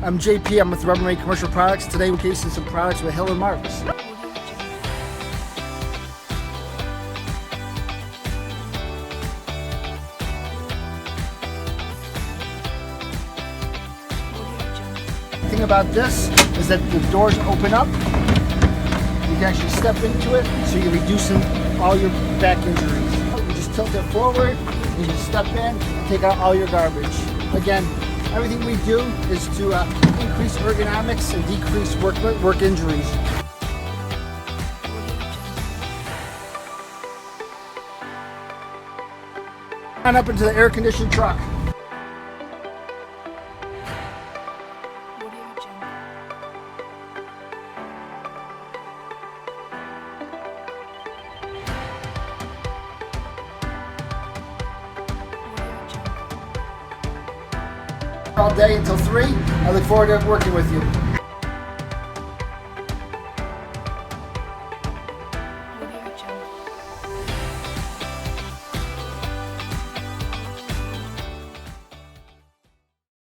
I'm JP, I'm with Rubbermaid Commercial Products. Today we're casing some products with Hill & Marks. The thing about this is that the doors open up. You can actually step into it, so you're reducing all your back injuries. You just tilt it forward, you just step in, and take out all your garbage. Again, everything we do is to increase ergonomics and decrease work injuries. On up into the air-conditioned truck. All day until 3. I look forward to working with you.